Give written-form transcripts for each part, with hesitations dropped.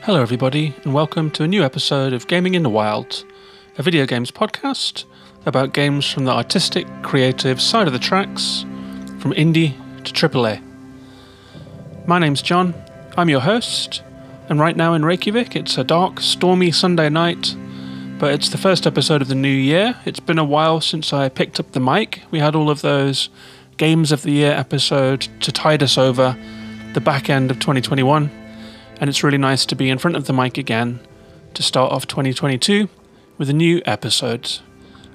Hello everybody, and welcome to a new episode of Gaming in the Wild, a video games podcast about games from the artistic, creative side of the tracks, from indie to AAA. My name's John, I'm your host, and right now in Reykjavik it's a dark, stormy Sunday night, but it's the first episode of the new year. It's been a while since I picked up the mic. We had all of those Games of the Year episode to tide us over the back end of 2021. And it's really nice to be in front of the mic again to start off 2022 with a new episode.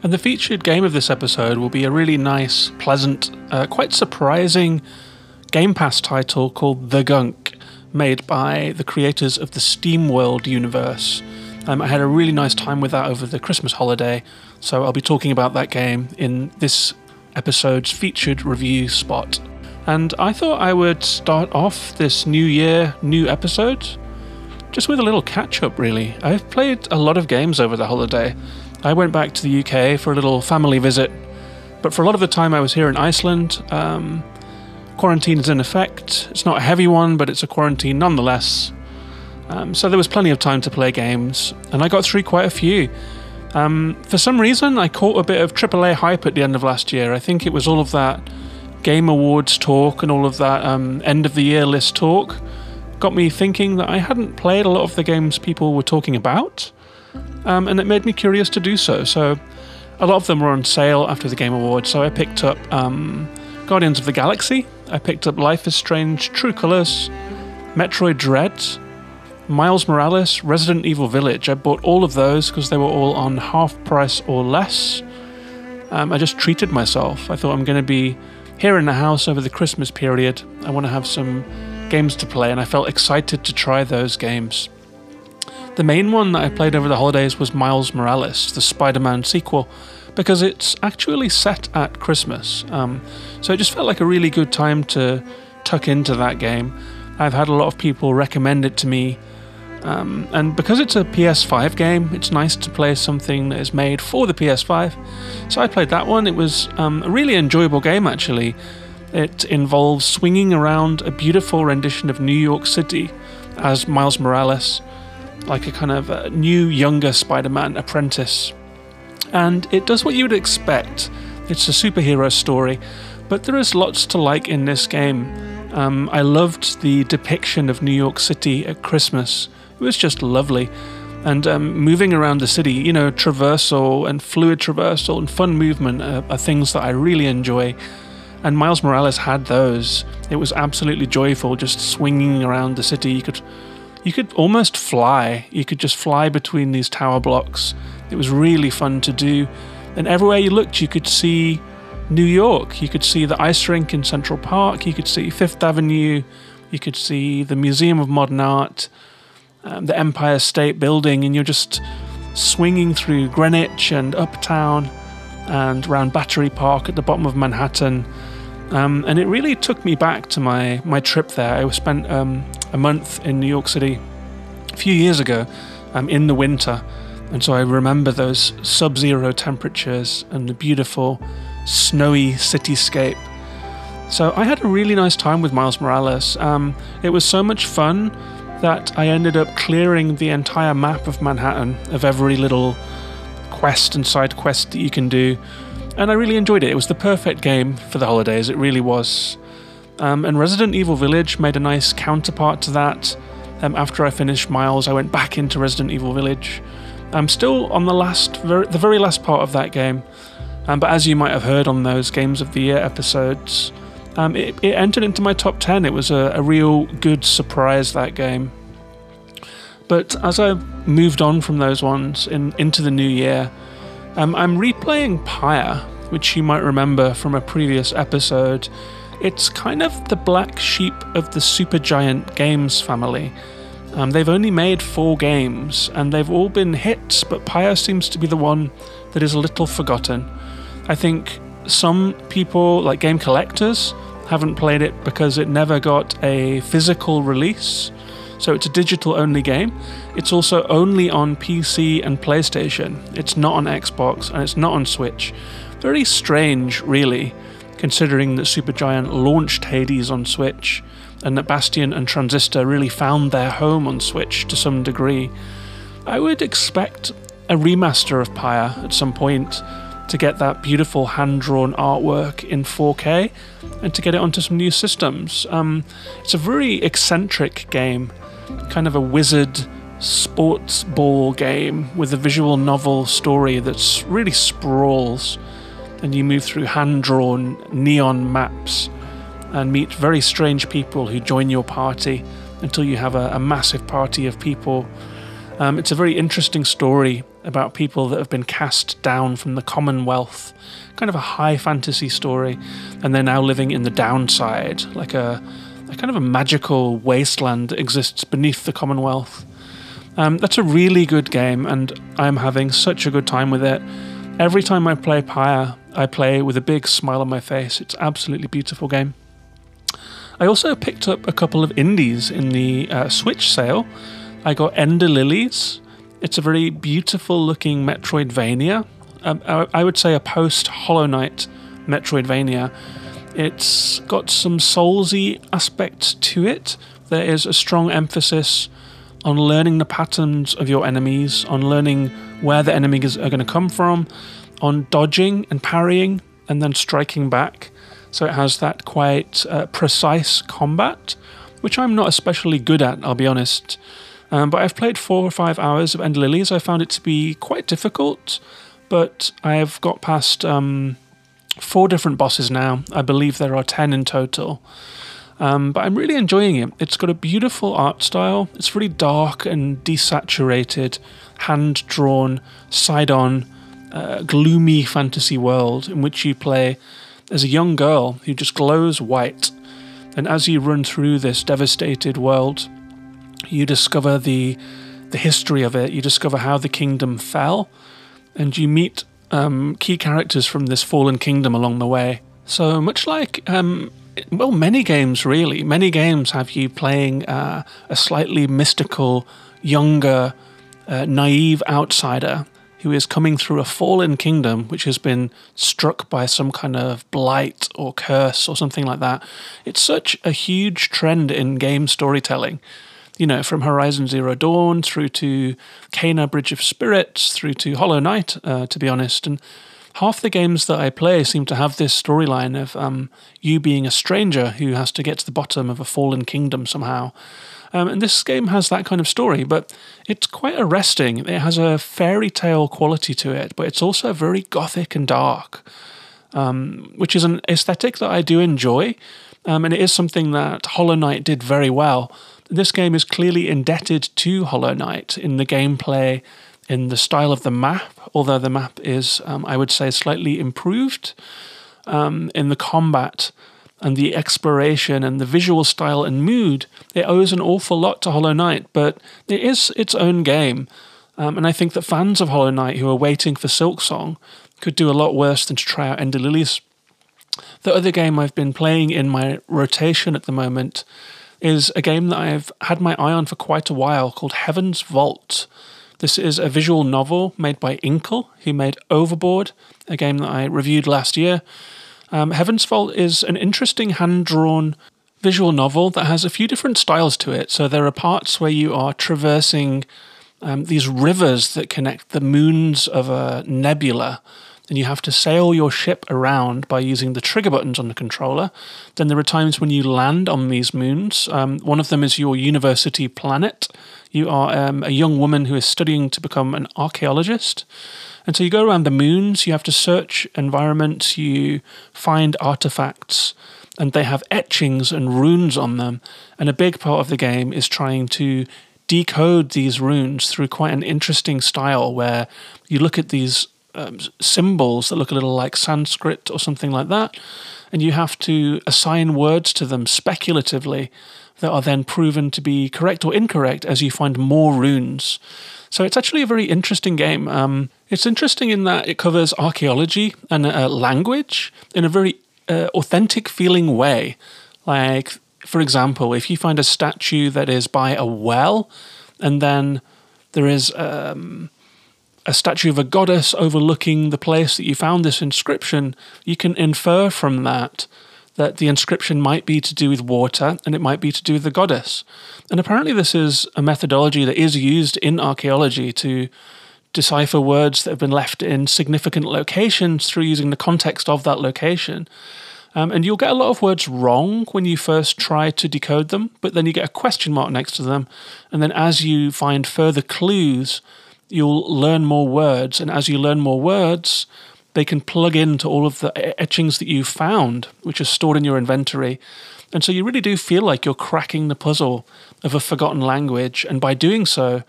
And the featured game of this episode will be a really nice, pleasant, quite surprising Game Pass title called The Gunk, made by the creators of the SteamWorld universe. I had a really nice time with that over the Christmas holiday, so I'll be talking about that game in this episode's featured review spot. And I thought I would start off this new year, new episode, just with a little catch-up really. I've played a lot of games over the holiday. I went back to the UK for a little family visit, but for a lot of the time I was here in Iceland. Quarantine is in effect. It's not a heavy one, but it's a quarantine nonetheless. So there was plenty of time to play games, and I got through quite a few. For some reason, I caught a bit of AAA hype at the end of last year. I think it was all of that Game Awards talk and all of that end of the year list talk got me thinking that I hadn't played a lot of the games people were talking about, and it made me curious to do so. So a lot of them were on sale after the Game Awards, so I picked up Guardians of the Galaxy, I picked up Life is Strange, True Colors, Metroid Dread, Miles Morales, Resident Evil Village. I bought all of those because they were all on half price or less. I just treated myself. I thought I'm going to be here in the house over the Christmas period. I want to have some games to play, and I felt excited to try those games. The main one that I played over the holidays was Miles Morales, the Spider-Man sequel, because it's actually set at Christmas. So it just felt like a really good time to tuck into that game. I've had a lot of people recommend it to me, and because it's a PS5 game, it's nice to play something that is made for the PS5. So I played that one. It was a really enjoyable game, actually. It involves swinging around a beautiful rendition of New York City as Miles Morales, like a kind of a new, younger Spider-Man apprentice. And it does what you would expect. It's a superhero story, but there is lots to like in this game. I loved the depiction of New York City at Christmas. It was just lovely. And moving around the city, traversal and fluid traversal and fun movement are things that I really enjoy. And Miles Morales had those. It was absolutely joyful, just swinging around the city. You could almost fly. You could just fly between these tower blocks. It was really fun to do. And everywhere you looked, you could see New York. You could see the ice rink in Central Park. You could see Fifth Avenue. You could see the Museum of Modern Art, the Empire State Building, and you're just swinging through Greenwich and Uptown and around Battery Park at the bottom of Manhattan. And it really took me back to my trip there. I spent a month in New York City a few years ago in the winter, and so I remember those sub-zero temperatures and the beautiful snowy cityscape. So I had a really nice time with Miles Morales. It was so much fun that I ended up clearing the entire map of Manhattan, of every little quest and side quest that you can do, and I really enjoyed it. It was the perfect game for the holidays, it really was. And Resident Evil Village made a nice counterpart to that. After I finished Miles, I went back into Resident Evil Village. I'm still on the very last part of that game, but as you might have heard on those Games of the Year episodes, it entered into my top 10. It was a real good surprise, that game. But as I moved on from those ones into the new year, I'm replaying Pyre, which you might remember from a previous episode. It's kind of the black sheep of the Supergiant Games family. They've only made 4 games, and they've all been hits, but Pyre seems to be the one that is a little forgotten. I think some people, like game collectors, haven't played it because it never got a physical release. So it's a digital-only game. It's also only on PC and PlayStation. It's not on Xbox, and it's not on Switch. Very strange, really, considering that Supergiant launched Hades on Switch and that Bastion and Transistor really found their home on Switch to some degree, I would expect a remaster of Pyre at some point to get that beautiful hand-drawn artwork in 4K and to get it onto some new systems. It's a very eccentric game, kind of a wizard sports ball game with a visual novel story that's really sprawls, and you move through hand-drawn neon maps and meet very strange people who join your party until you have a massive party of people. It's a very interesting story about people that have been cast down from the Commonwealth, kind of a high fantasy story, and they're now living in the downside, like a kind of a magical wasteland that exists beneath the Commonwealth. That's a really good game, and I'm having such a good time with it. Every time I play Pyre, I play with a big smile on my face. It's an absolutely beautiful game. I also picked up a couple of indies in the Switch sale. I got Lilies. It's a very beautiful looking Metroidvania. I would say a post-Hollow Knight Metroidvania. It's got some Soulsy aspects to it. There is a strong emphasis on learning the patterns of your enemies, on learning where the enemies are going to come from, on dodging and parrying and then striking back. So it has that quite precise combat, which I'm not especially good at, I'll be honest. But I've played 4 or 5 hours of End Lilies. I found it to be quite difficult, but I've got past 4 different bosses now. I believe there are 10 in total. But I'm really enjoying it. It's got a beautiful art style. It's really dark and desaturated, hand-drawn, side-on, gloomy fantasy world in which you play as a young girl who just glows white. And as you run through this devastated world, you discover the history of it, you discover how the kingdom fell, and you meet key characters from this fallen kingdom along the way. So much like, many games really, many games have you playing a slightly mystical, younger, naive outsider who is coming through a fallen kingdom which has been struck by some kind of blight or curse or something like that. It's such a huge trend in game storytelling. You know, from Horizon Zero Dawn through to Kena Bridge of Spirits through to Hollow Knight, to be honest. And half the games that I play seem to have this storyline of you being a stranger who has to get to the bottom of a fallen kingdom somehow. And this game has that kind of story, but it's quite arresting. It has a fairy tale quality to it, but it's also very gothic and dark, which is an aesthetic that I do enjoy. And it is something that Hollow Knight did very well. This game is clearly indebted to Hollow Knight in the gameplay, in the style of the map, although the map is, I would say, slightly improved, in the combat and the exploration and the visual style and mood. It owes an awful lot to Hollow Knight, but it is its own game. And I think that fans of Hollow Knight who are waiting for Silksong could do a lot worse than to try out Ender Lilies. The other game I've been playing in my rotation at the moment is a game that I've had my eye on for quite a while called Heaven's Vault. This is a visual novel made by Inkle, who made Overboard, a game that I reviewed last year. Heaven's Vault is an interesting hand-drawn visual novel that has a few different styles to it. So there are parts where you are traversing these rivers that connect the moons of a nebula, and you have to sail your ship around by using the trigger buttons on the controller. Then there are times when you land on these moons. One of them is your university planet. You are a young woman who is studying to become an archaeologist. And so you go around the moons, you have to search environments, you find artifacts, and they have etchings and runes on them. And a big part of the game is trying to decode these runes through quite an interesting style where you look at these symbols that look a little like Sanskrit or something like that, and you have to assign words to them speculatively that are then proven to be correct or incorrect as you find more runes. So it's actually a very interesting game. It's interesting in that it covers archaeology and language in a very authentic feeling way. Like, for example, if you find a statue that is by a well, and then there is a statue of a goddess overlooking the place that you found this inscription, you can infer from that that the inscription might be to do with water and it might be to do with the goddess. And apparently this is a methodology that is used in archaeology to decipher words that have been left in significant locations through using the context of that location. And you'll get a lot of words wrong when you first try to decode them, but then you get a question mark next to them. And then as you find further clues, you'll learn more words. And as you learn more words, they can plug into all of the etchings that you've found, which are stored in your inventory. And so you really do feel like you're cracking the puzzle of a forgotten language. And by doing so,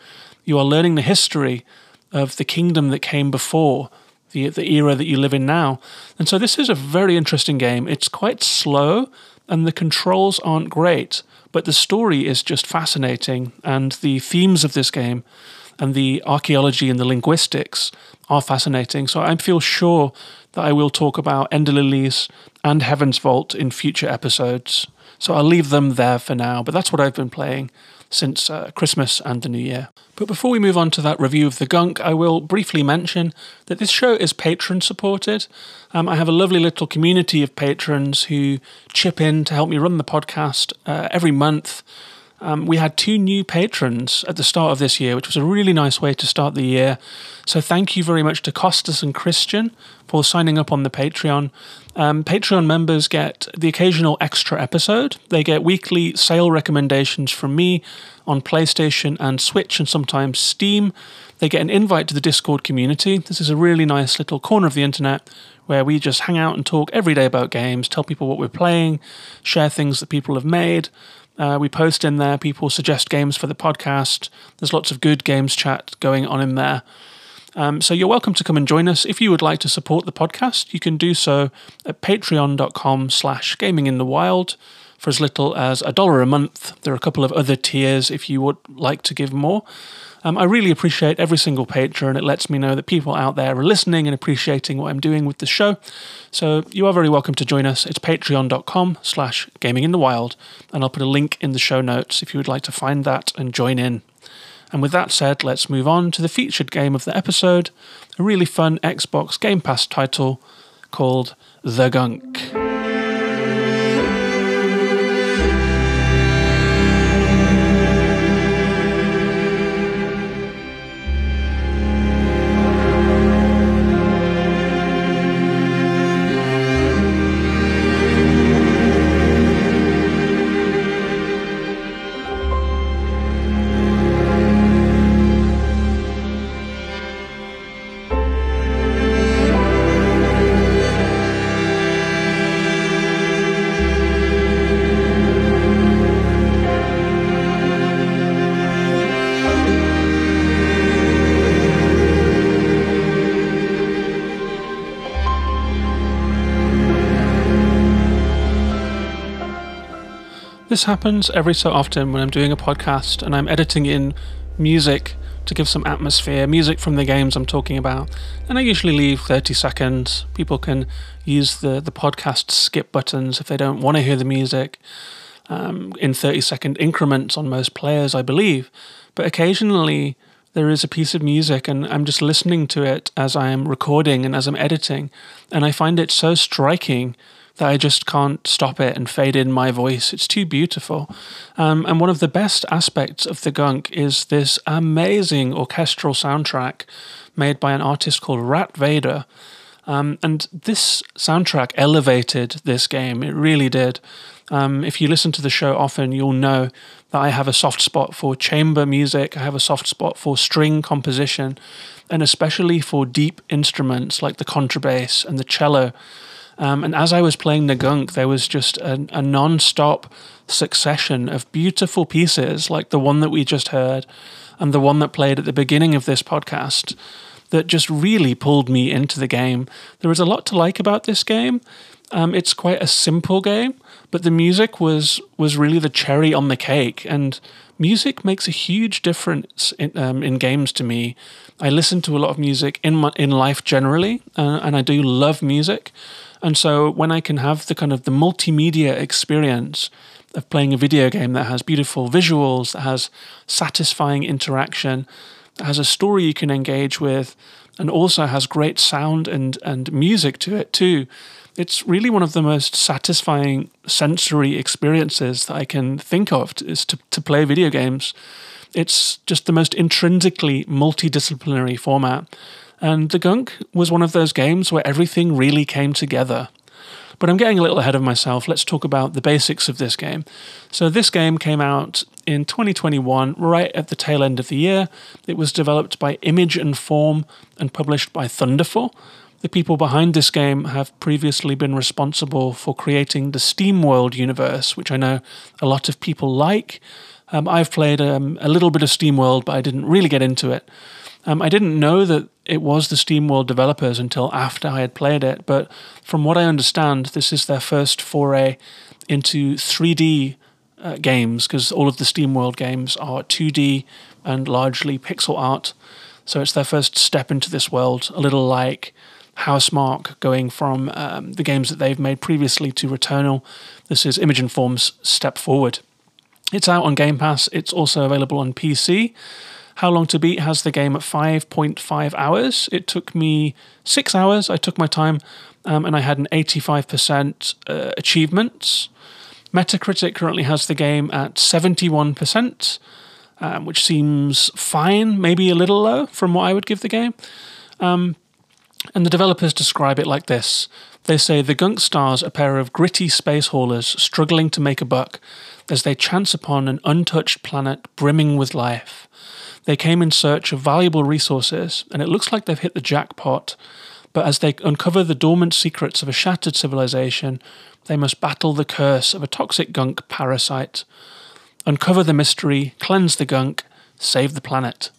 you are learning the history of the kingdom that came before, the era that you live in now. And so this is a very interesting game. It's quite slow and the controls aren't great, but the story is just fascinating. And the themes of this game and the archaeology and the linguistics are fascinating. So I feel sure that I will talk about Ender Lilies and Heaven's Vault in future episodes. So I'll leave them there for now, but that's what I've been playing since Christmas and the New Year. But before we move on to that review of the Gunk, I will briefly mention that this show is patron supported. I have a lovely little community of patrons who chip in to help me run the podcast every month. We had 2 new patrons at the start of this year, which was a really nice way to start the year. So thank you very much to Costas and Christian for signing up on the Patreon. Patreon members get the occasional extra episode. They get weekly sale recommendations from me on PlayStation and Switch and sometimes Steam. They get an invite to the Discord community. This is a really nice little corner of the internet where we just hang out and talk every day about games, tell people what we're playing, share things that people have made. We post in there, people suggest games for the podcast. There's lots of good games chat going on in there. So you're welcome to come and join us. If you would like to support the podcast, you can do so at patreon.com/gaminginthewild for as little as $1 a month. There are a couple of other tiers if you would like to give more. I really appreciate every single patron. It lets me know that people out there are listening and appreciating what I'm doing with the show. So you are very welcome to join us. It's patreon.com/gaminginthewild, and I'll put a link in the show notes if you would like to find that and join in. And with that said, let's move on to the featured game of the episode, a really fun Xbox Game Pass title called The Gunk. This happens every so often when I'm doing a podcast and I'm editing in music to give some atmosphere, music from the games I'm talking about. And I usually leave 30 seconds. People can use the podcast skip buttons if they don't want to hear the music in 30-second increments on most players, I believe. But occasionally there is a piece of music and I'm just listening to it as I am recording and as I'm editing. And I find it so striking that I just can't stop it and fade in my voice. It's too beautiful. And one of the best aspects of the Gunk is this amazing orchestral soundtrack made by an artist called Rat Vader. And this soundtrack elevated this game. It really did. If you listen to the show often, you'll know that I have a soft spot for chamber music. I have a soft spot for string composition, and especially for deep instruments like the contrabass and the cello. And as I was playing the Gunk, there was just a non-stop succession of beautiful pieces like the one that we just heard and the one that played at the beginning of this podcast that just really pulled me into the game. There was a lot to like about this game. It's quite a simple game, but the music was really the cherry on the cake. And music makes a huge difference in games to me. I listen to a lot of music in life generally, and I do love music. And so when I can have the kind of the multimedia experience of playing a video game that has beautiful visuals, that has satisfying interaction, that has a story you can engage with, and also has great sound and music to it too, It's really one of the most satisfying sensory experiences that I can think of, is to play video games. It's just the most intrinsically multidisciplinary format. And the Gunk was one of those games where everything really came together. But I'm getting a little ahead of myself. Let's talk about the basics of this game. So this game came out in 2021, right at the tail end of the year. It was developed by Image and Form and published by Thunderful. The people behind this game have previously been responsible for creating the SteamWorld universe, which I know a lot of people like. I've played a little bit of SteamWorld, but I didn't really get into it. I didn't know that it was the SteamWorld developers until after I had played it, but from what I understand, this is their first foray into 3D games, because all of the SteamWorld games are 2D and largely pixel art. So it's their first step into this world, a little like Housemarque going from the games that they've made previously to Returnal. This is Image and Form's step forward. It's out on Game Pass. It's also available on PC. How Long to Beat has the game at 5.5 hours. It took me 6 hours. I took my time, and I had an 85% achievements. Metacritic currently has the game at 71%, which seems fine, maybe a little low from what I would give the game. And the developers describe it like this. They say the Gunk stars a pair of gritty space haulers struggling to make a buck as they chance upon an untouched planet brimming with life. They came in search of valuable resources, and it looks like they've hit the jackpot. But as they uncover the dormant secrets of a shattered civilization, they must battle the curse of a toxic gunk parasite. Uncover the mystery, cleanse the gunk, save the planet.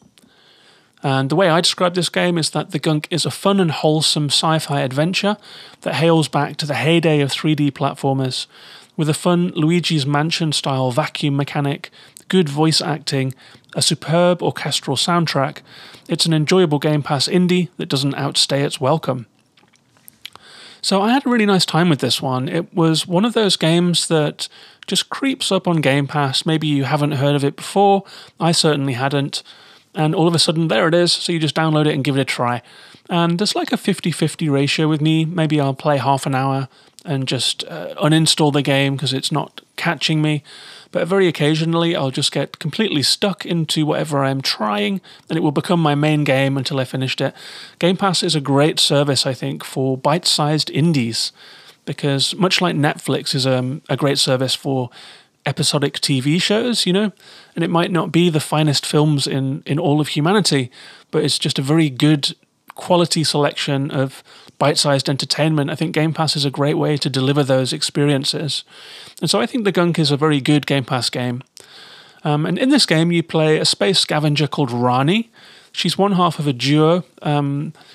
And the way I describe this game is that the Gunk is a fun and wholesome sci-fi adventure that hails back to the heyday of 3D platformers, with a fun Luigi's Mansion-style vacuum mechanic, good voice acting, a superb orchestral soundtrack. It's an enjoyable Game Pass indie that doesn't outstay its welcome. So I had a really nice time with this one. It was one of those games that just creeps up on Game Pass. Maybe you haven't heard of it before. I certainly hadn't. And all of a sudden, there it is. So you just download it and give it a try. And there's like a 50-50 ratio with me. Maybe I'll play half an hour and just uninstall the game because it's not catching me. But very occasionally, I'll just get completely stuck into whatever I'm trying, and it will become my main game until I finished it. Game Pass is a great service, I think, for bite-sized indies, because much like Netflix is a great service for episodic TV shows, you know, and it might not be the finest films in all of humanity, but it's just a very good quality selection of bite-sized entertainment. I think Game Pass is a great way to deliver those experiences. And so I think the Gunk is a very good Game Pass game. And in this game, you play a space scavenger called Rani. She's one half of a duo.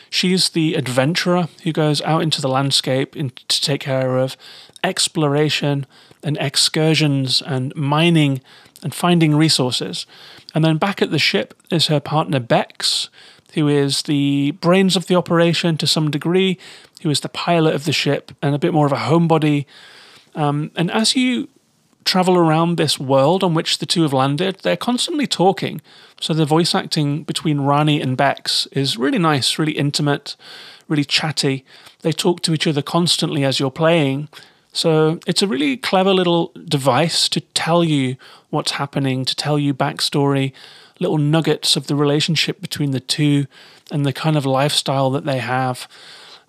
She's the adventurer who goes out into the landscape to take care of exploration and excursions and mining and finding resources. And then back at the ship is her partner Bex, who is the brains of the operation to some degree, who is the pilot of the ship and a bit more of a homebody. And as you travel around this world on which the two have landed, they're constantly talking. So the voice acting between Rani and Bex is really nice, really intimate, really chatty. They talk to each other constantly as you're playing. So it's a really clever little device to tell you what's happening, to tell you backstory, little nuggets of the relationship between the two and the kind of lifestyle that they have.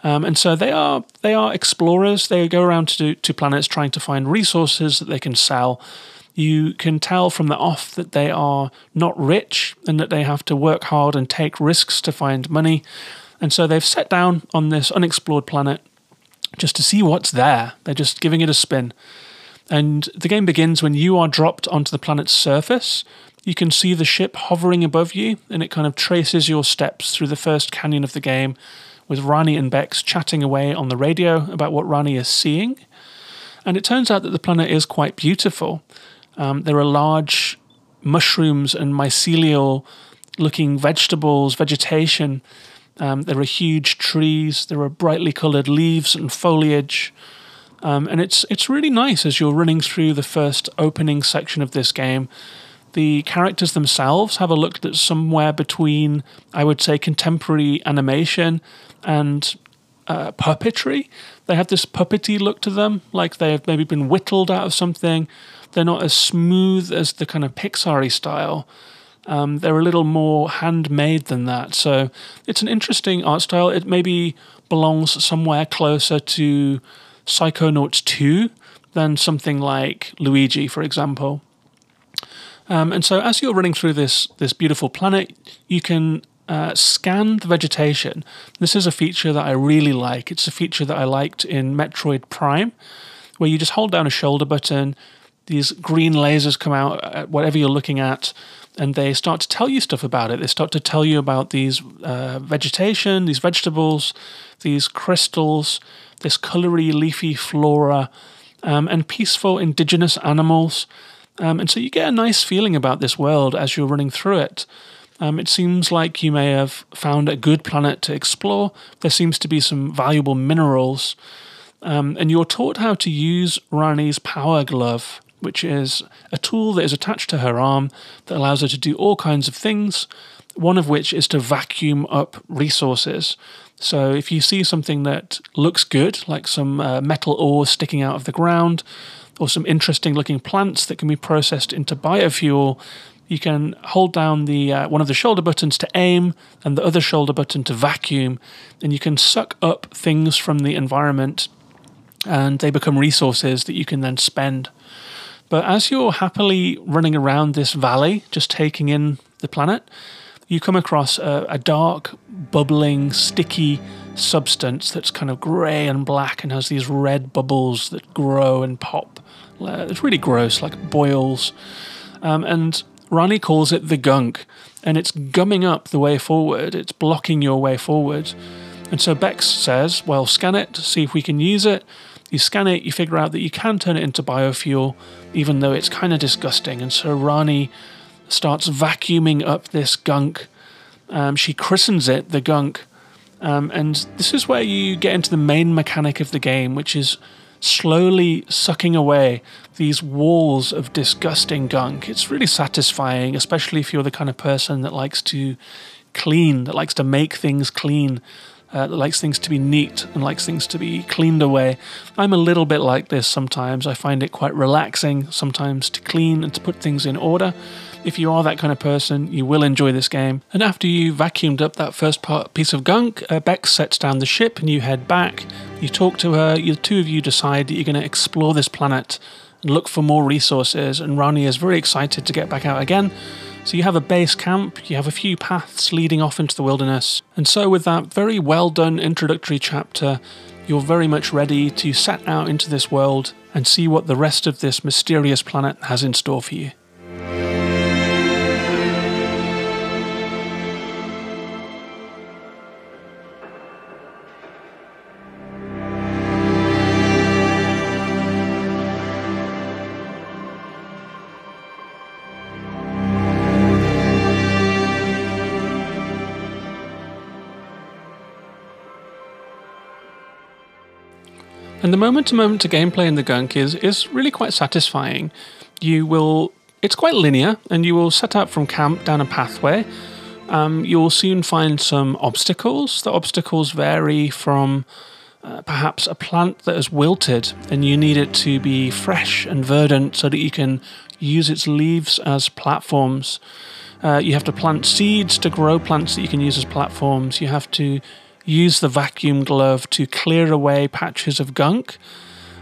And so they are explorers. They go around to planets trying to find resources that they can sell. You can tell from the off that they are not rich and that they have to work hard and take risks to find money. And so they've set down on this unexplored planet just to see what's there. They're just giving it a spin. And the game begins when you are dropped onto the planet's surface. You can see the ship hovering above you, and it kind of traces your steps through the first canyon of the game, with Rani and Bex chatting away on the radio about what Rani is seeing. And it turns out that the planet is quite beautiful. There are large mushrooms and mycelial-looking vegetables, vegetation. There are huge trees. There are brightly coloured leaves and foliage. And it's really nice as you're running through the first opening section of this game. The characters themselves have a look that's somewhere between, I would say, contemporary animation and puppetry. They have this puppety look to them, like they have maybe been whittled out of something. They're not as smooth as the kind of Pixar-y style. They're a little more handmade than that. So it's an interesting art style. It maybe belongs somewhere closer to Psychonauts 2 than something like Luigi, for example. And so as you're running through this beautiful planet, you can scan the vegetation. This is a feature that I really like. It's a feature that I liked in Metroid Prime, where you just hold down a shoulder button, these green lasers come out at whatever you're looking at, and they start to tell you stuff about it. They start to tell you about these vegetation, these vegetables, these crystals, this colory, leafy flora, and peaceful indigenous animals. And so you get a nice feeling about this world as you're running through it. It seems like you may have found a good planet to explore. There seems to be some valuable minerals. And you're taught how to use Rani's power glove, which is a tool that is attached to her arm that allows her to do all kinds of things, one of which is to vacuum up resources. So if you see something that looks good, like some metal ore sticking out of the ground, or some interesting looking plants that can be processed into biofuel, you can hold down the one of the shoulder buttons to aim and the other shoulder button to vacuum, and you can suck up things from the environment and they become resources that you can then spend. But as you're happily running around this valley, just taking in the planet, you come across a dark, bubbling, sticky substance that's kind of grey and black and has these red bubbles that grow and pop. It's really gross, like boils. And Rani calls it the Gunk, and it's gumming up the way forward. It's blocking your way forward. And so Bex says, well, scan it, see if we can use it. You scan it, you figure out that you can turn it into biofuel, even though it's kind of disgusting. And so Rani starts vacuuming up this gunk. She christens it the Gunk. And this is where you get into the main mechanic of the game, which is slowly sucking away these walls of disgusting gunk. It's really satisfying, especially if you're the kind of person that likes to clean, that likes to make things clean, that likes things to be neat and likes things to be cleaned away. I'm a little bit like this sometimes. I find it quite relaxing sometimes to clean and to put things in order. If you are that kind of person, you will enjoy this game. And after you vacuumed up that first piece of gunk, Bex sets down the ship and you head back. You talk to her, the two of you decide that you're going to explore this planet and look for more resources, and Rani is very excited to get back out again. So you have a base camp, you have a few paths leading off into the wilderness. And so with that very well done introductory chapter, you're very much ready to set out into this world and see what the rest of this mysterious planet has in store for you. And the moment-to-moment gameplay in the Gunk is really quite satisfying. It's quite linear, and you will set out from camp down a pathway. You will soon find some obstacles. The obstacles vary from perhaps a plant that has wilted, and you need it to be fresh and verdant so that you can use its leaves as platforms. You have to plant seeds to grow plants that you can use as platforms. You have to use the vacuum glove to clear away patches of gunk,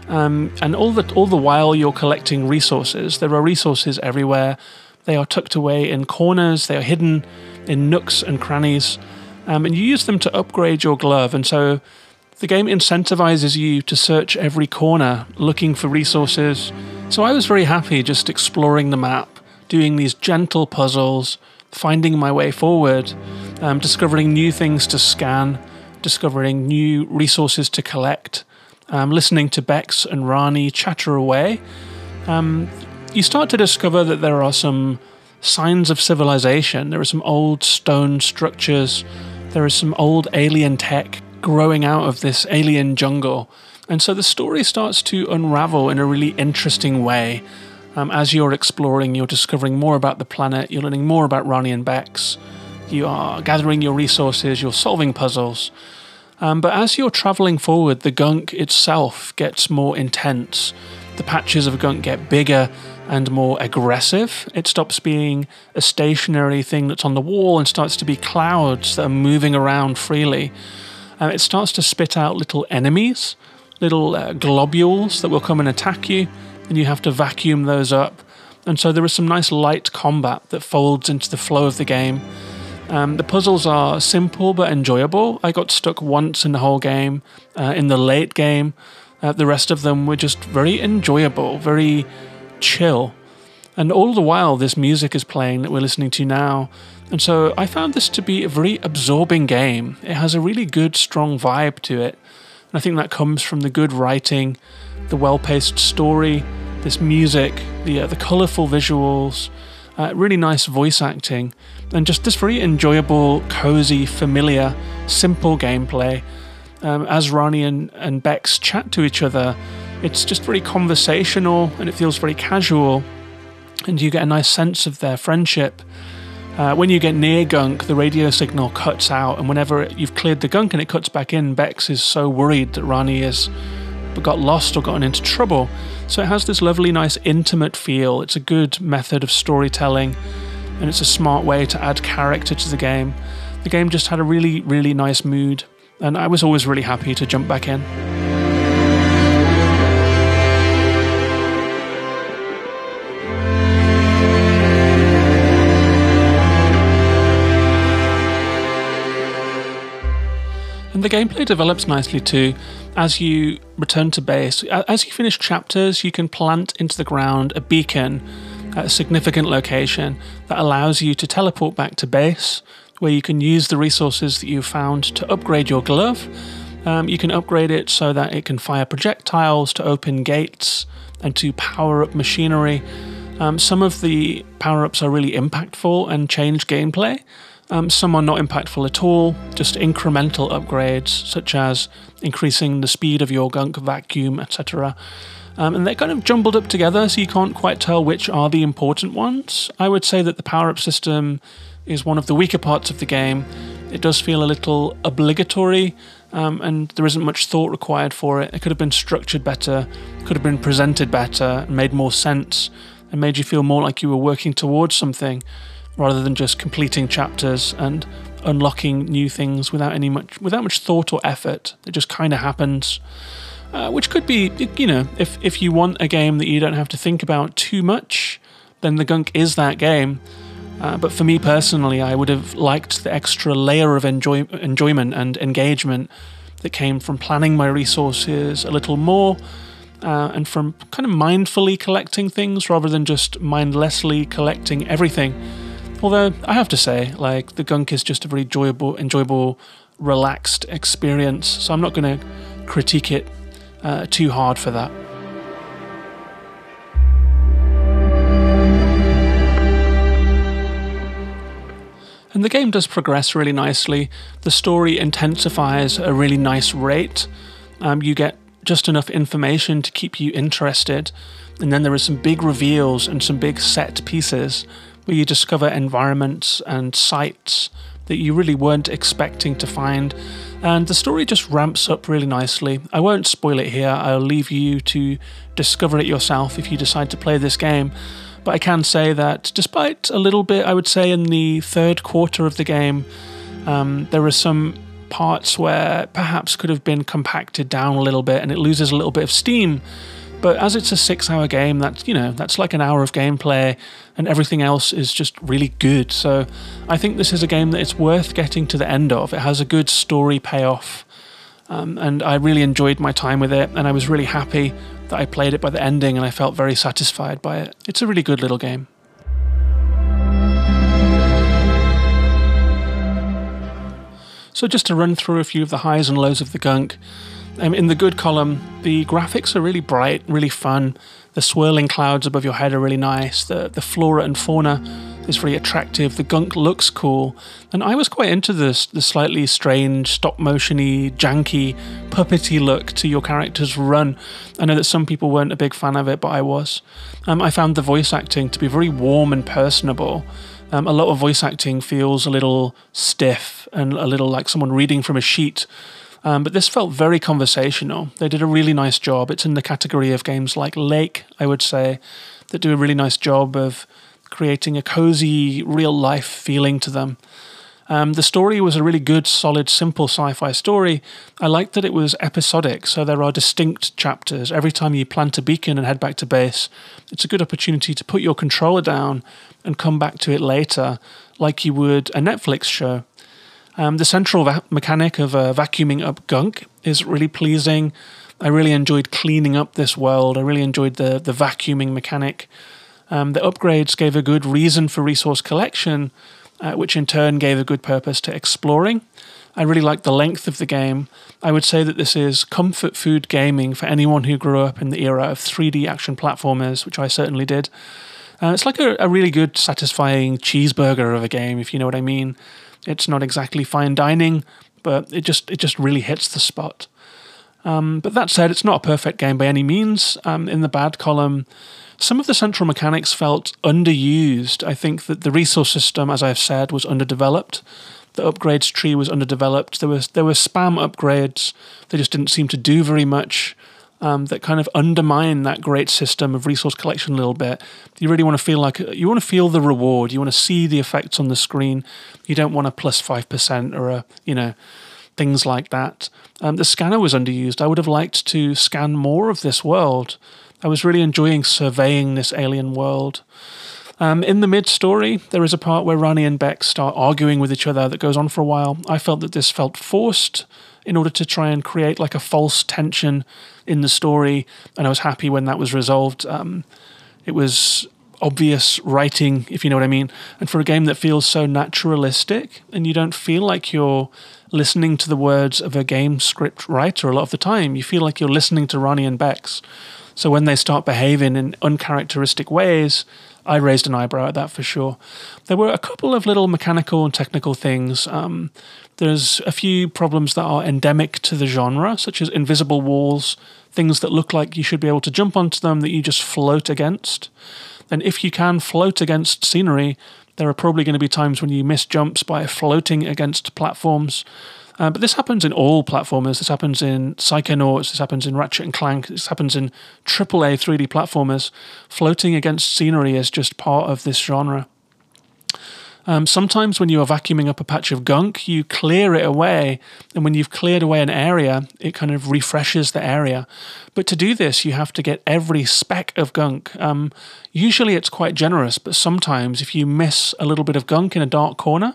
and all the while you're collecting resources. There are resources everywhere. They are tucked away in corners. They are hidden in nooks and crannies, and you use them to upgrade your glove. And so the game incentivizes you to search every corner looking for resources. So I was very happy just exploring the map, doing these gentle puzzles, finding my way forward, discovering new things to scan, discovering new resources to collect, listening to Bex and Rani chatter away. You start to discover that there are some signs of civilization. There are some old stone structures. There is some old alien tech growing out of this alien jungle. And so the story starts to unravel in a really interesting way. As you're exploring, you're discovering more about the planet, you're learning more about Rani and Bex, you are gathering your resources, you're solving puzzles. But as you're travelling forward, the gunk itself gets more intense. The patches of gunk get bigger and more aggressive. It stops being a stationary thing that's on the wall and starts to be clouds that are moving around freely. It starts to spit out little enemies, little globules that will come and attack you, and you have to vacuum those up. And so there is some nice light combat that folds into the flow of the game. The puzzles are simple but enjoyable. I got stuck once in the whole game, in the late game. The rest of them were just very enjoyable, very chill. And all the while this music is playing that we're listening to now. And so I found this to be a very absorbing game. It has a really good, strong vibe to it. And I think that comes from the good writing, the well-paced story, this music, the colourful visuals, really nice voice acting, and just this very enjoyable, cosy, familiar, simple gameplay. As Rani and Bex chat to each other, it's just very conversational and it feels very casual, and you get a nice sense of their friendship. When you get near Gunk, the radio signal cuts out, and whenever you've cleared the Gunk and it cuts back in, Bex is so worried that Rani has got lost or gotten into trouble. So it has this lovely, nice, intimate feel. It's a good method of storytelling, and it's a smart way to add character to the game. The game just had a really, really nice mood, and I was always really happy to jump back in. And the gameplay develops nicely too. As you return to base, as you finish chapters, you can plant into the ground a beacon at a significant location that allows you to teleport back to base, where you can use the resources that you found to upgrade your glove. You can upgrade it so that it can fire projectiles to open gates and to power up machinery. Some of the power-ups are really impactful and change gameplay. Some are not impactful at all, just incremental upgrades, such as increasing the speed of your gunk vacuum, etc. And they're kind of jumbled up together, so you can't quite tell which are the important ones. I would say that the power-up system is one of the weaker parts of the game. It does feel a little obligatory, and there isn't much thought required for it. It could have been structured better, could have been presented better, made more sense, and made you feel more like you were working towards something, rather than just completing chapters and unlocking new things without much thought or effort. It just kind of happens, which could be, you know, if you want a game that you don't have to think about too much, then the Gunk is that game. But for me personally, I would have liked the extra layer of enjoyment and engagement that came from planning my resources a little more, and from kind of mindfully collecting things rather than just mindlessly collecting everything. Although, I have to say, like, the Gunk is just a very enjoyable, relaxed experience, so I'm not going to critique it too hard for that. And the game does progress really nicely. The story intensifies at a really nice rate. You get just enough information to keep you interested, and then there are some big reveals and some big set pieces where you discover environments and sites that you really weren't expecting to find, and the story just ramps up really nicely. I won't spoil it here, I'll leave you to discover it yourself if you decide to play this game, but I can say that despite a little bit, I would say, in the third quarter of the game, there are some parts where perhaps could have been compacted down a little bit and it loses a little bit of steam. But as it's a 6-hour game, that's like an hour of gameplay, and everything else is just really good. So I think this is a game that it's worth getting to the end of. It has a good story payoff, and I really enjoyed my time with it, and I was really happy that I played it by the ending, and I felt very satisfied by it. It's a really good little game. So just to run through a few of the highs and lows of the Gunk. In the good column, the graphics are really bright, really fun. The swirling clouds above your head are really nice. The flora and fauna is very attractive. The Gunk looks cool. And I was quite into the slightly strange, stop-motion-y, janky, puppety look to your character's run. I know that some people weren't a big fan of it, but I was. I found the voice acting to be very warm and personable. A lot of voice acting feels a little stiff and a little like someone reading from a sheet. But this felt very conversational. They did a really nice job. It's in the category of games like Lake, I would say, that do a really nice job of creating a cozy, real-life feeling to them. The story was a really good, solid, simple sci-fi story. I liked that it was episodic, so there are distinct chapters. Every time you plant a beacon and head back to base, it's a good opportunity to put your controller down and come back to it later, like you would a Netflix show. The central mechanic of vacuuming up Gunk is really pleasing. I really enjoyed cleaning up this world. I really enjoyed the vacuuming mechanic. The upgrades gave a good reason for resource collection, which in turn gave a good purpose to exploring. I really liked the length of the game. I would say that this is comfort food gaming for anyone who grew up in the era of 3D action platformers, which I certainly did. It's like a really good, satisfying cheeseburger of a game, if you know what I mean. It's not exactly fine dining, but it just really hits the spot. But that said, it's not a perfect game by any means. In the bad column, some of the central mechanics felt underused. I think that the resource system, as I've said, was underdeveloped. The upgrades tree was underdeveloped. There were spam upgrades. They just didn't seem to do very much. That kind of undermine that great system of resource collection a little bit. You really want to feel the reward. You want to see the effects on the screen. You don't want a plus 5% or things like that. The scanner was underused. I would have liked to scan more of this world. I was really enjoying surveying this alien world. In the mid-story, there is a part where Rani and Beck start arguing with each other that goes on for a while. I felt that this felt forced in order to try and create like a false tension in the story, and I was happy when that was resolved. It was obvious writing, if you know what I mean, and for a game that feels so naturalistic, and you don't feel like you're listening to the words of a game script writer a lot of the time. You feel like you're listening to Rani and Beck's. So when they start behaving in uncharacteristic ways, I raised an eyebrow at that for sure. There were a couple of little mechanical and technical things. There's a few problems that are endemic to the genre, such as invisible walls, things that look like you should be able to jump onto them that you just float against. And if you can float against scenery, there are probably going to be times when you miss jumps by floating against platforms. But this happens in all platformers. This happens in Psychonauts, this happens in Ratchet & Clank, this happens in AAA 3D platformers. Floating against scenery is just part of this genre. Sometimes when you are vacuuming up a patch of gunk, you clear it away, and when you've cleared away an area, it kind of refreshes the area. But to do this, you have to get every speck of gunk. Usually it's quite generous, but sometimes if you miss a little bit of gunk in a dark corner,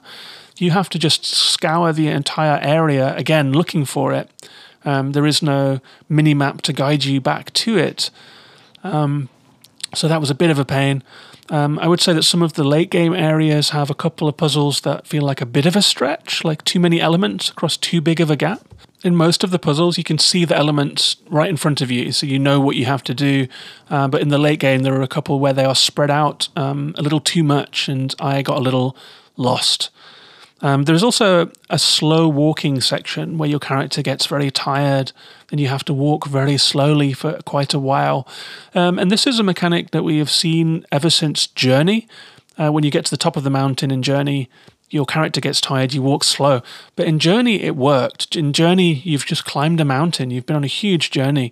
you have to just scour the entire area again looking for it. There is no mini-map to guide you back to it. So that was a bit of a pain. I would say that some of the late game areas have a couple of puzzles that feel like a bit of a stretch, like too many elements across too big of a gap. In most of the puzzles, you can see the elements right in front of you, so you know what you have to do. But in the late game, there are a couple where they are spread out a little too much, and I got a little lost. There's also a slow walking section where your character gets very tired and you have to walk very slowly for quite a while. And this is a mechanic that we have seen ever since Journey. When you get to the top of the mountain in Journey, your character gets tired, you walk slow. But in Journey, it worked. In Journey, you've just climbed a mountain. You've been on a huge journey.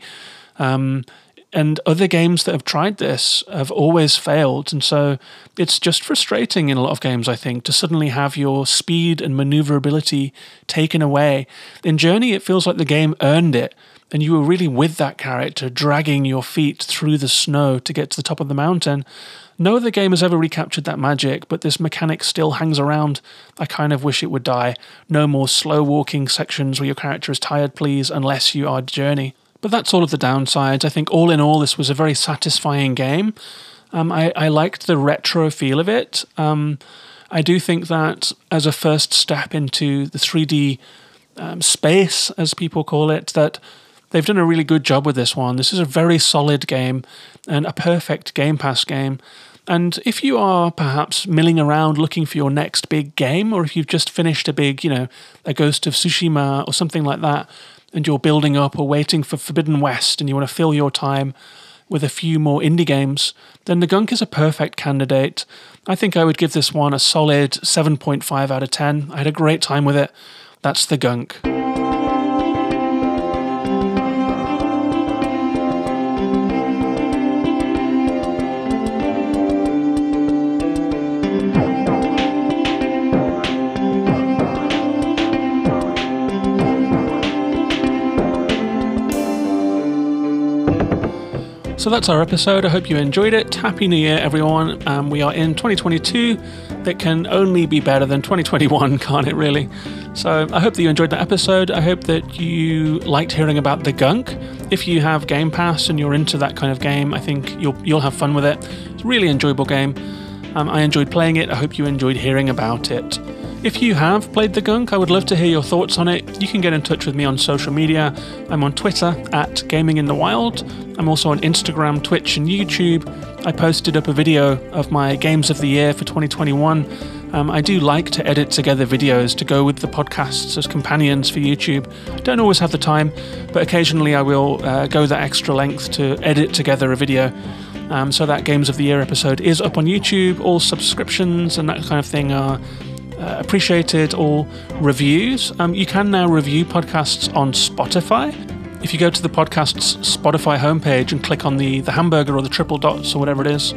And other games that have tried this have always failed. And so it's just frustrating in a lot of games, I think, to suddenly have your speed and maneuverability taken away. In Journey, it feels like the game earned it. And you were really with that character, dragging your feet through the snow to get to the top of the mountain. No other game has ever recaptured that magic, but this mechanic still hangs around. I kind of wish it would die. No more slow walking sections where your character is tired, please, unless you are Journey. But that's all of the downsides. I think all in all, this was a very satisfying game. I liked the retro feel of it. I do think that as a first step into the 3D space, as people call it, that they've done a really good job with this one. This is a very solid game and a perfect Game Pass game. And if you are perhaps milling around looking for your next big game, or if you've just finished a big, a Ghost of Tsushima or something like that, and you're building up or waiting for Forbidden West and you want to fill your time with a few more indie games, then the Gunk is a perfect candidate. I think I would give this one a solid 7.5 out of 10. I had a great time with it. That's the Gunk. So that's our episode. I hope you enjoyed it. Happy New Year, everyone. We are in 2022. That can only be better than 2021, can't it really? So I hope that you enjoyed that episode. I hope that you liked hearing about the Gunk. If you have Game Pass and you're into that kind of game, I think you'll have fun with it. It's a really enjoyable game. I enjoyed playing it. I hope you enjoyed hearing about it. If you have played the Gunk, I would love to hear your thoughts on it. You can get in touch with me on social media. I'm on Twitter at Gaming in the Wild. I'm also on Instagram, Twitch, and YouTube. I posted up a video of my Games of the Year for 2021. I do like to edit together videos to go with the podcasts as companions for YouTube. I don't always have the time, but occasionally I will go that extra length to edit together a video. So that Games of the Year episode is up on YouTube. All subscriptions and that kind of thing are appreciated. All reviews. You can now review podcasts on Spotify. If you go to the podcast's Spotify homepage and click on the hamburger or the triple dots or whatever it is,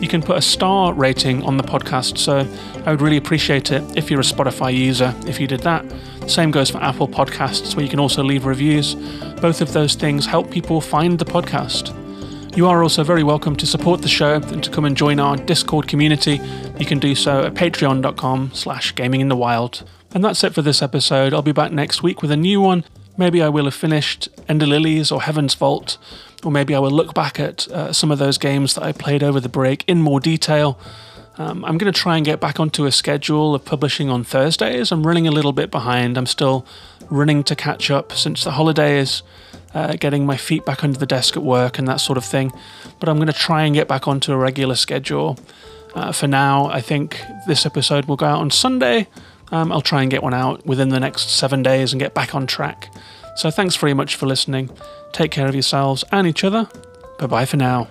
you can put a star rating on the podcast. So I would really appreciate it if you're a Spotify user, if you did that. Same goes for Apple Podcasts, where you can also leave reviews. Both of those things help people find the podcast. You are also very welcome to support the show and to come and join our Discord community. You can do so at patreon.com/gaminginthewild. And that's it for this episode. I'll be back next week with a new one. Maybe I will have finished Ender Lilies or Heaven's Vault, or maybe I will look back at some of those games that I played over the break in more detail. I'm going to try and get back onto a schedule of publishing on Thursdays. I'm running a little bit behind. I'm still running to catch up since the holidays, getting my feet back under the desk at work and that sort of thing. But I'm going to try and get back onto a regular schedule. For now, I think this episode will go out on Sunday. I'll try and get one out within the next 7 days and get back on track. So thanks very much for listening. Take care of yourselves and each other. Bye-bye for now.